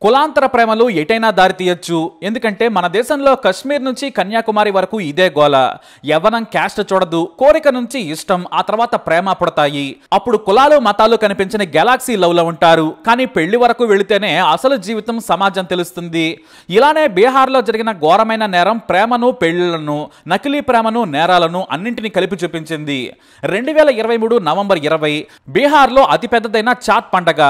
కులాంతర ప్రేమలు ఎటైనా దారి తీయొచ్చు. ఎందుకంటే మన దేశంలో కశ్మీర్ నుంచి కన్యాకుమారి వరకు ఇదే గోల. యవ్వనం క్యాస్ట్ చూడదు, కోరిక నుంచి ఇష్టం, ఆ తర్వాత ప్రేమ పుడతాయి. అప్పుడు కులాలు మతాలు కనిపించిన గెలాక్సీ లవ్ లో ఉంటారు. కానీ పెళ్లి వరకు వెళితేనే అసలు జీవితం సమాజం తెలుస్తుంది. ఇలానే బీహార్లో జరిగిన ఘోరమైన నేరం ప్రేమను, పెళ్లిళ్లను, నకిలీ ప్రేమను, నేరాలను అన్నింటినీ కలిపి చూపించింది. 2023 నవంబర్ 20 బీహార్లో అతిపెద్దదైన చాత్ పండగ.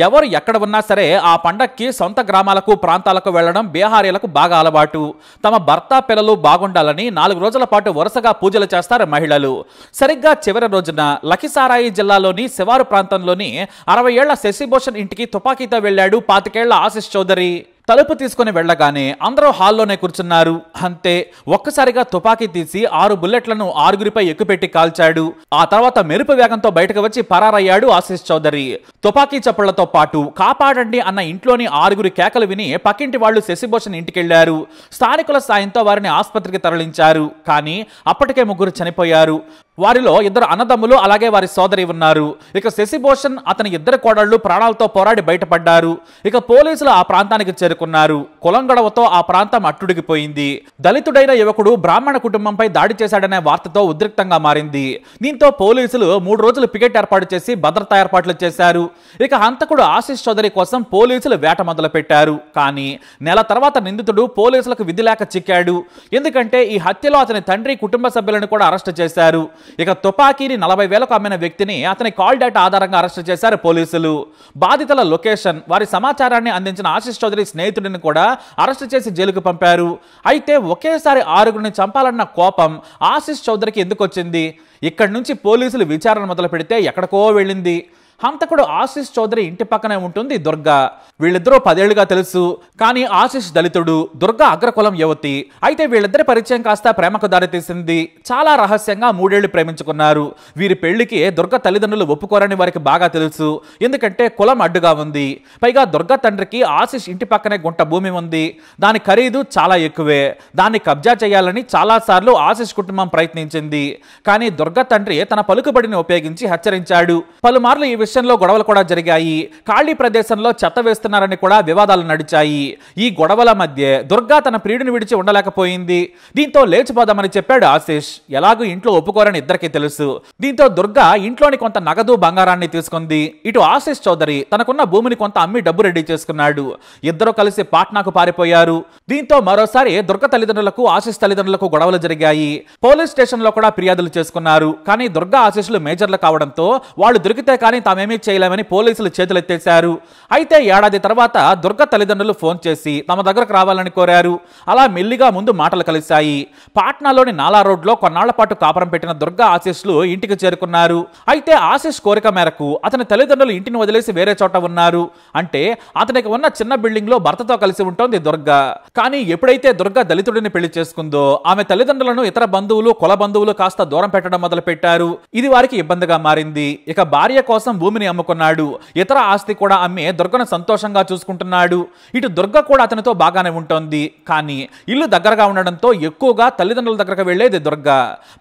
ఎవరు ఎక్కడ ఉన్నా సరే ఆ పండగకి సొంత గ్రామాలకు, ప్రాంతాలకు వెళ్లడం బీహారీలకు బాగా అలవాటు. తమ భర్త, పిల్లలు బాగుండాలని 4 రోజుల పాటు వరుసగా పూజలు చేస్తారు మహిళలు. సరిగ్గా చివరి రోజున లఖిసారాయి జిల్లాలోని శివారు ప్రాంతంలోని 60 ఏళ్ల శశిభూషణ్ ఇంటికి తుపాకీతో వెళ్లాడు 25 ఏళ్ల ఆశిష్ చౌదరి. తలుపు తీసుకుని వెళ్లగానే అందరూ హాల్లోనే కూర్చున్నారు. అంతే, ఒక్కసారిగా తుపాకీ తీసి 6 బుల్లెట్లను 6గురిపై ఎక్కుపెట్టి కాల్చాడు. ఆ తర్వాత మెరుపు వేగంతో బయటకు వచ్చి పరారయ్యాడు ఆశిష్ చౌదరి. తుపాకీ చప్పుళ్లతో పాటు కాపాడండి అన్న ఇంట్లోని 6గురి కేకలు విని పక్కింటి వాళ్లు శశిభూషణ్ ఇంటికెళ్లారు. స్థానికుల సాయంతో వారిని ఆసుపత్రికి తరలించారు. కానీ అప్పటికే 3 చనిపోయారు. వారిలో 2 అన్నదమ్ములు, అలాగే వారి సోదరి ఉన్నారు. ఇక శశిభూషణ్, అతని 2 కోడళ్లు ప్రాణాలతో పోరాడి బయటపడ్డారు. ఇక పోలీసులు ఆ ప్రాంతానికి చేరుకున్నారు. కులం గొడవతో ఆ ప్రాంతం అట్టుడికిపోయింది. దళితుడైన యువకుడు బ్రాహ్మణ కుటుంబంపై దాడి చేశాడనే వార్తతో ఉద్రిక్తంగా మారింది. దీంతో పోలీసులు 3 రోజులు పికెట్ ఏర్పాటు చేసి భద్రతా ఏర్పాట్లు చేశారు. ఇక హంతకుడు ఆశిష్ చౌదరి కోసం పోలీసులు వేట మొదలు పెట్టారు. కానీ నెల తర్వాత నిందితుడు పోలీసులకు విధి లేక చిక్కాడు. ఎందుకంటే ఈ హత్యలో అతని తండ్రి, కుటుంబ సభ్యులను కూడా అరెస్టు చేశారు. ఇక తుపాకీని 40,000కు అమ్మిన వ్యక్తిని అతని కాల్ డేటా ఆధారంగా అరెస్టు చేశారు పోలీసులు. బాధితుల లొకేషన్, వారి సమాచారాన్ని అందించిన ఆశిష్ చౌదరి స్నేహితుడిని కూడా అరెస్టు చేసి జైలుకు పంపారు. అయితే ఒకేసారి 6గురిని చంపాలన్న కోపం ఆశిష్ చౌదరికి ఎందుకు వచ్చింది? ఇక్కడి నుంచి పోలీసులు విచారణ మొదలు పెడితే ఎక్కడికో వెళ్ళింది. హంతకుడు ఆశిష్ చౌదరి ఇంటి పక్కనే ఉంటుంది దుర్గా. వీళ్ళిద్దరూ 10 ఏళ్లుగా తెలుసు. కానీ ఆశిష్ దళితుడు, దుర్గా అగ్రకులం యువతి. అయితే వీళ్ళిద్దరి పరిచయం కాస్త ప్రేమకు దారితీసింది. చాలా రహస్యంగా 3 ఏళ్లు ప్రేమించుకున్నారు. వీరి పెళ్లికి దుర్గా తల్లిదండ్రులు ఒప్పుకోరని వారికి బాగా తెలుసు. ఎందుకంటే కులం అడ్డుగా ఉంది. పైగా దుర్గా తండ్రికి ఆశిష్ ఇంటి పక్కనే గుంట భూమి ఉంది. దాని ఖరీదు చాలా ఎక్కువే. దాన్ని కబ్జా చేయాలని చాలాసార్లు ఆశిష్ కుటుంబం ప్రయత్నించింది. కానీ దుర్గా తండ్రి తన పలుకుబడిని ఉపయోగించి హెచ్చరించాడు. పలుమార్లు ఈ విషయంలో గొడవలు కూడా జరిగాయి. ఖాళీ ప్రదేశంలో చెత్త వేస్తున్నారని కూడా వివాదాలు నడిచాయి. ఈ గొడవల మధ్య దుర్గా తన ప్రియుడిని విడిచి ఉండలేకపోయింది. దీంతో లేచిపోదామని చెప్పాడు ఆశిష్. ఎలాగూ ఇంట్లో ఒప్పుకోరని ఇద్దరికీ తెలుసు. దీంతో దుర్గా ఇంట్లోని కొంత నగదు, బంగారాన్ని తీసుకుంది. ఇటు ఆశిష్ చౌదరి తనకున్న భూమిని కొంత అమ్మి డబ్బు రెడీ చేసుకున్నాడు. ఇద్దరు కలిసి పాట్నాకు పారిపోయారు. దీంతో మరోసారి దుర్గా తల్లిదండ్రులకు, ఆశిష్ తల్లిదండ్రులకు గొడవలు జరిగాయి. పోలీస్ స్టేషన్ లో కూడా ఫిర్యాదులు చేసుకున్నారు. కానీ దుర్గా, ఆశిష్లు మేజర్లు కావడంతో వాళ్ళు దొరికితే కానీ తామేమీ చేయలేమని పోలీసులు చేతులెత్తేశారు. అయితే ఏడాది తర్వాత దుర్గా తల్లిదండ్రులు ఫోన్ చేసి తమ దగ్గరకు రావాలని కోరారు. అలా మెల్లిగా ముందు మాటలు కలిశాయి. పాట్నాలోని నాలా రోడ్లో కొన్నాళ్ల పాటు కాపురం పెట్టిన దుర్గా, ఆశిష్లు ఇంటికి చేరుకున్నారు. అయితే ఆశిష్ కోరిక మేరకు అతని తల్లిదండ్రులు ఇంటిని వదిలేసి వేరే చోట ఉన్నారు. అంటే అతనికి ఉన్న చిన్న బిల్డింగ్ లో భర్తతో కలిసి ఉంటుంది దుర్గా. కానీ ఎప్పుడైతే దుర్గా దళితుడిని పెళ్లి చేసుకుందో ఆమె తల్లిదండ్రులను ఇతర బంధువులు, కుల బంధువులు కాస్త దూరం పెట్టడం మొదలు పెట్టారు. ఇది వారికి ఇబ్బందిగా మారింది. ఇక భార్య కోసం భూమిని అమ్ముకున్నాడు. ఇతర ఆస్తి కూడా అమ్మి దుర్గను సంతోషంగా చూసుకుంటున్నాడు. ఇటు దుర్గ కూడా అతనితో బాగానే ఉంటుంది. కానీ ఇల్లు దగ్గరగా ఉండడంతో ఎక్కువగా తల్లిదండ్రుల దగ్గరకు వెళ్లేది దుర్గ.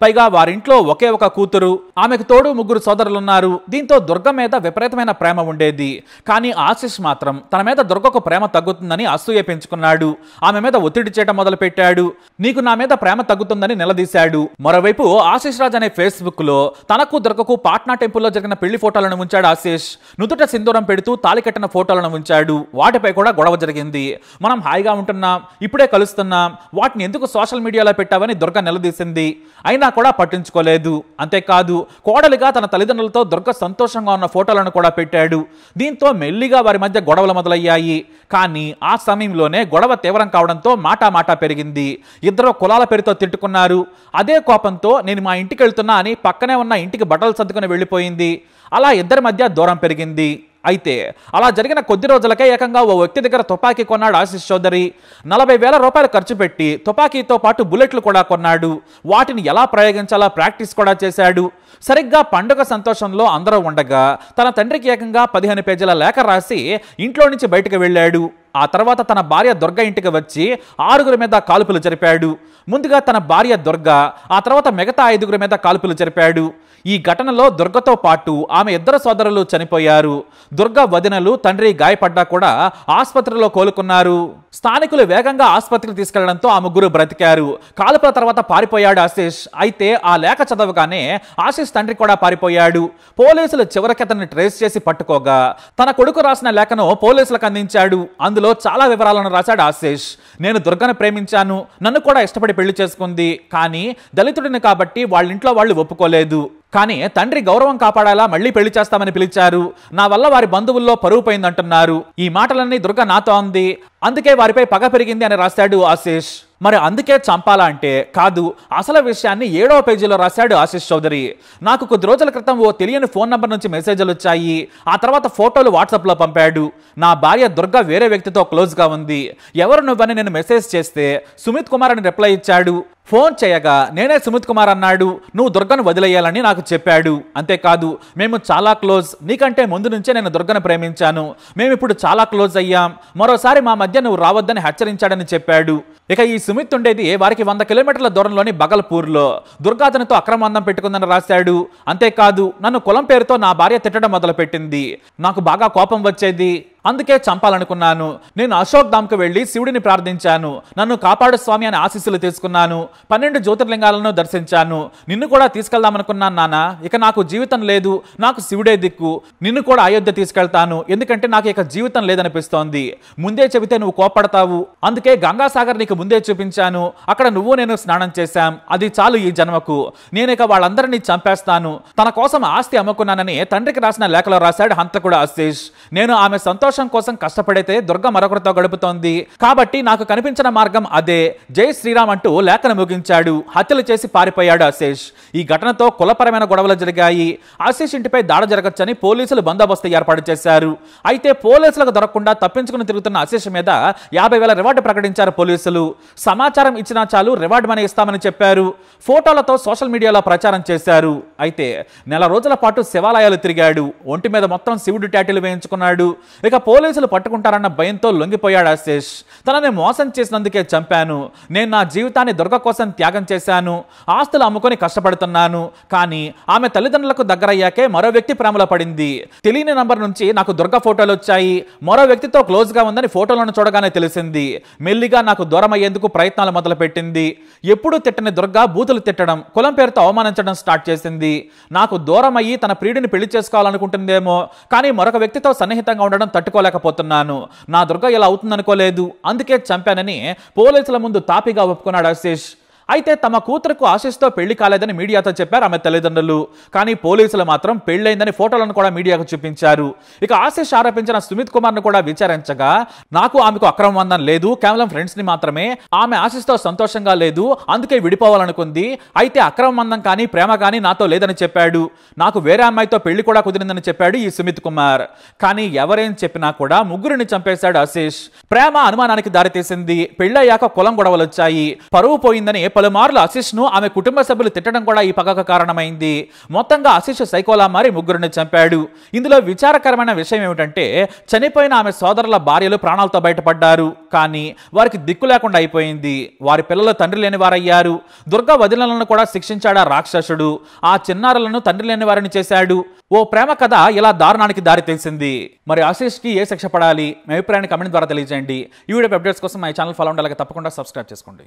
పైగా వారింట్లో ఒకే ఒక కూతురు, ఆమెకు తోడు 3 సోదరులున్నారు. దీంతో దుర్గ మీద విపరీతమైన ప్రేమ ఉండేది. కానీ ఆశిష్ మాత్రం తన మీద దుర్గకు ప్రేమ తగ్గుతుందని అసూయ పెంచుకున్నాడు. ఆమె మీద ఒత్తిడి చేయడం మొదలు పెట్టాడు. నీకు నా మీద ప్రేమ తగ్గుతుందని నిలదీశాడు. మరోవైపు ఆశిష్ రాజ్ అనే ఫేస్బుక్ లో తనకు దుర్గకు పాట్నా టెంపుల్లో జరిగిన పెళ్లి ఫోటోలను ఉంచాడు ఆశిష్. నుదుట సింధూరం పెడుతూ తాళి కట్టిన ఫోటోలను ఉంచాడు. వాటిపై కూడా గొడవ జరిగింది. మనం హాయిగా ఉంటున్నాం, ఇప్పుడే కలుస్తున్నాం, వాటిని ఎందుకు సోషల్ మీడియాలో పెట్టావని దుర్గ నిలదీసింది. అయినా కూడా పట్టించుకోలేదు. అంతేకాదు, కోడలిగా తన తల్లిదండ్రులతో దుర్గ సంతోషంగా ఉన్న ఫోటోలను కూడా పెట్టాడు. దీంతో మెల్లిగా వారి మధ్య గొడవలు మొదలయ్యాయి. కానీ ఆ సమయంలోనే గొడవ తీవ్రం కావడంతో మాటా పెరిగింది. ఇద్దరు కులాల పేరుతో తిట్టుకున్నారు. అదే కోపంతో నేను మా ఇంటికి వెళ్తున్నా అని పక్కనే ఉన్న ఇంటికి బట్టలు సర్దుకుని వెళ్ళిపోయింది. అలా ఇద్దరి మధ్య దూరం పెరిగింది. అయితే అలా జరిగిన కొద్ది రోజులకే ఏకంగా ఓ వ్యక్తి దగ్గర తుపాకీ కొన్నాడు ఆశిష్ చౌదరి. 40,000 రూపాయలు ఖర్చు పెట్టి తుపాకీతో పాటు బుల్లెట్లు కూడా కొన్నాడు. వాటిని ఎలా ప్రయోగించాలో ప్రాక్టీస్ కూడా చేశాడు. సరిగ్గా పండుగ సంతోషంలో అందరూ ఉండగా తన తండ్రికి ఏకంగా 15 పేజీల లేఖ రాసి ఇంట్లో నుంచి బయటకు వెళ్ళాడు. ఆ తర్వాత తన భార్య దుర్గ ఇంటికి వచ్చి 6 మీద కాల్పులు జరిపాడు. ముందుగా తన భార్య దుర్గ, ఆ తర్వాత మిగతా 5 మీద కాల్పులు జరిపాడు. ఈ ఘటనలో దుర్గతో పాటు ఆమె 2 సోదరులు చనిపోయారు. దుర్గ వదినలు, తండ్రి గాయపడ్డా కూడా ఆసుపత్రిలో కోలుకున్నారు. స్థానికులు వేగంగా ఆసుపత్రికి తీసుకెళ్లడంతో ఆ ముగ్గురు బ్రతికారు. కాల్పుల తర్వాత పారిపోయాడు ఆశీష్. అయితే ఆ లేఖ చదవగానే ఆశీష్ తండ్రి కూడా పారిపోయాడు. పోలీసులు చివరికి అతన్ని ట్రేస్ చేసి పట్టుకోగా తన కొడుకు రాసిన లేఖను పోలీసులకు అందించాడు. అందులో చాలా వివరాలను రాశాడు ఆశీష్. నేను దుర్గను ప్రేమించాను, నన్ను కూడా ఇష్టపడి పెళ్లి చేసుకుంది, కానీ దళితుడిని కాబట్టి వాళ్ళ ఇంట్లో వాళ్ళు ఒప్పుకోలేదు. కానీ తండ్రి గౌరవం కాపాడాలా మళ్ళీ పెళ్లి చేస్తామని పిలిచారు. నా వల్ల వారి బంధువుల్లో పరువు పోయిందంటున్నారు. ఈ మాటలన్నీ దుర్గ నాతో అంది, అందుకే వారిపై పగ పెరిగింది అని రాశాడు ఆశీష్. మరి అందుకే చంపాలా అంటే కాదు, అసలు విషయాన్ని 7వ పేజీలో రాశాడు ఆశీష్ చౌదరి. నాకు కొద్ది రోజుల క్రితం ఓ తెలియని ఫోన్ నంబర్ నుంచి మెసేజ్లు వచ్చాయి. ఆ తర్వాత ఫోటోలు వాట్సాప్లో పంపాడు. నా భార్య దుర్గ వేరే వ్యక్తితో క్లోజ్గా ఉంది, ఎవరు నువ్వని నేను మెసేజ్ చేస్తే సుమిత్ కుమార్ అని రిప్లై ఇచ్చాడు. ఫోన్ చేయగా నేనే సుమిత్ కుమార్ అన్నాడు. నువ్వు దుర్గను వదిలేయాలని నాకు చెప్పాడు. అంతేకాదు, మేము చాలా క్లోజ్, నీకంటే ముందు నుంచే నేను దుర్గను ప్రేమించాను, మేమిప్పుడు చాలా క్లోజ్ అయ్యాం, మరోసారి మా మధ్య నువ్వు రావద్దని హెచ్చరించాడని చెప్పాడు. ఇక ఈ సుమిత్ ఉండేది వారికి 100 కిలోమీటర్ల దూరంలోని బగల్పూర్లో. దుర్గా అతనితో అక్రమందం పెట్టుకుందని రాశాడు. అంతేకాదు, నన్ను కులం పేరుతో నా భార్య తిట్టడం మొదలుపెట్టింది. నాకు బాగా కోపం వచ్చేది, అందుకే చంపాలనుకున్నాను. నేను అశోక్ ధామ్కు వెళ్లి శివుడిని ప్రార్థించాను, నన్ను కాపాడు స్వామి అని ఆశీస్సులు తీసుకున్నాను. 12 జ్యోతిర్లింగాలను దర్శించాను. నిన్ను కూడా తీసుకెళ్దామనుకున్నాను నాన్న. ఇక నాకు జీవితం లేదు, నాకు శివుడే దిక్కు. నిన్ను కూడా అయోధ్య తీసుకెళ్తాను, ఎందుకంటే నాకు ఇక జీవితం లేదనిపిస్తోంది. ముందే చెబితే నువ్వు కోపడతావు, అందుకే గంగాసాగర్ నీకు ముందే చూపించాను. అక్కడ నువ్వు నేను స్నానం చేశాం, అది చాలు ఈ జన్మకు. నేను ఇక వాళ్ళందరినీ చంపేస్తాను. తన కోసం ఆస్తి అమ్ముకున్నానని తండ్రికి రాసిన లేఖలో రాశాడు హంతకుడు ఆశీష్. నేను ఆమె సంతోషం కోసం కష్టపడితే దుర్గ మరొకరితో గడుపుతోంది, కాబట్టి నాకు కనిపించిన మార్గం అదే. జై శ్రీరామ్ అంటూ లేఖను ముగించాడు. హత్యలు చేసి పారిపోయాడు ఆశీష్. ఈ ఘటనతో కులపరమైన గొడవలు జరిగాయి. ఆశీష్ ఇంటిపై దాడి జరగచ్చని పోలీసులు బందోబస్తు ఏర్పాటు చేశారు. అయితే పోలీసులకు దొరకకుండా తప్పించుకుని తిరుగుతున్న ఆశీష్ మీద 50,000 రివార్డు ప్రకటించారు పోలీసులు. సమాచారం ఇచ్చినా చాలు రివార్డు మనీ ఇస్తామని చెప్పారు. ఫోటోలతో సోషల్ మీడియాలో ప్రచారం చేశారు. అయితే నెల రోజుల పాటు శివాలయాలు తిరిగాడు. ఒంటి మీద మొత్తం శివుడి టాటూలు వేయించుకున్నాడు. ఇక పోలీసులు పట్టుకుంటారన్న భయంతో లొంగిపోయాడు ఆశీష్. తనని మోసం చేసినందుకే చంపాను, నేను నా జీవితాన్ని దుర్గ కోసం త్యాగం చేశాను, ఆస్తులు అమ్ముకొని కష్టపడుతున్నాను. కానీ ఆమె తల్లిదండ్రులకు దగ్గరయ్యాకే మరో వ్యక్తి ప్రేమలో పడింది. తెలియని నంబర్ నుంచి నాకు దుర్గ ఫోటోలు వచ్చాయి. మరో వ్యక్తితో క్లోజ్ గా ఉందని ఫోటోలను చూడగానే తెలిసింది. మెల్లిగా నాకు దూరం అయ్యేందుకు ప్రయత్నాలు మొదలుపెట్టింది. ఎప్పుడూ తిట్టని దుర్గ బూతులు తిట్టడం, కులం పేరుతో అవమానించడం స్టార్ట్ చేసింది. నాకు దూరం అయ్యి తన ప్రియుడిని పెళ్లి చేసుకోవాలనుకుంటుందేమో, కానీ మరొక వ్యక్తితో సన్నిహితంగా ఉండడం తట్టుకోలేకపోతున్నాను. నా దుర్గ ఇలా అవుతుందనుకోలేదు, అందుకే చంపానని పోలీసుల ముందు తాపిగా ఒప్పుకున్నాడు ఆశీష్. అయితే తమ కూతురుకు ఆశీష్తో పెళ్లి కాలేదని మీడియాతో చెప్పారు ఆమె తల్లిదండ్రులు. కానీ పోలీసులు మాత్రం పెళ్లైందని ఫోటోలను కూడా మీడియాకు చూపించారు. ఇక ఆశీష్ ఆరోపించిన సుమిత్ కుమార్ను కూడా విచారించగా నాకు ఆమెకు అక్రమ బంధం లేదు, కేవలం ఫ్రెండ్స్ ని మాత్రమే. ఆమె ఆశీష్తో సంతోషంగా లేదు, అందుకే విడిపోవాలనుకుంది. అయితే అక్రమ బంధం కానీ ప్రేమ కానీ నాతో లేదని చెప్పాడు. నాకు వేరే అమ్మాయితో పెళ్లి కూడా కుదిరిందని చెప్పాడు ఈ సుమిత్ కుమార్. కానీ ఎవరేం చెప్పినా కూడా ముగ్గురిని చంపేశాడు ఆశీష్. ప్రేమ అనుమానానికి దారితీసింది. పెళ్లయ్యాక కులం గొడవలు వచ్చాయి. పరువు పోయిందని పలుమార్లు ఆశీష్ ను ఆమె కుటుంబ సభ్యులు తిట్టడం కూడా ఈ పగకు కారణమైంది. మొత్తంగా ఆశీష్ సైకోలా మారి ముగ్గురిని చంపాడు. ఇందులో విచారకరమైన విషయం ఏమిటంటే చనిపోయిన ఆమె సోదరుల భార్యలు ప్రాణాలతో బయటపడ్డారు. కానీ వారికి దిక్కు లేకుండా అయిపోయింది. వారి పిల్లలు తండ్రి లేని వారయ్యారు. దుర్గ వదినలను కూడా శిక్షించాడా రాక్షసుడు. ఆ చిన్నారులను తండ్రి లేని వారిని చేశాడు. ఓ ప్రేమ కథ ఇలా దారుణానికి దారి తీసింది. మరి ఆశీష్కి ఏ శిక్ష పడాలి? మీ అభిప్రాయాన్ని కమెంట్ ద్వారా తెలియజేయండి. ఈ వీడియో అప్డేట్స్ కోసం మా ఛానల్ ఫాలో అవ్వండి, అలాగే తప్పకుండా సబ్స్క్రైబ్ చేసుకోండి.